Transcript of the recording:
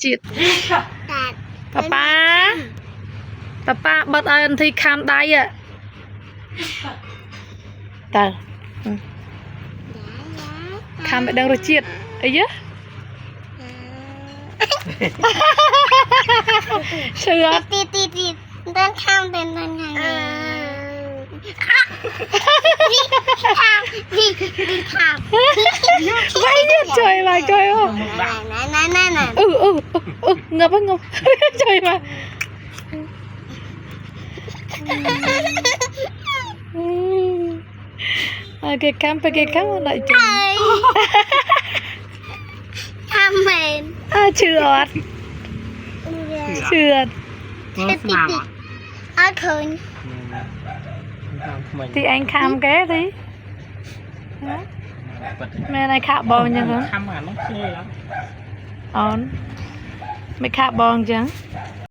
จิตป้าบัดไอ้อันที่คำได้อ่ะแต่คำไปดังรจิตไอ้เยอะเชื่อตีเดินข้ามเป็นยังไงข้ามไม่เนี่ยใจมาใจอ่ะงับใจมาpakai cam lại chừng cam mềm trượt khơi thì anh cam cái đi mẹ này khạ bòn như thế on mày khạ bòn chứ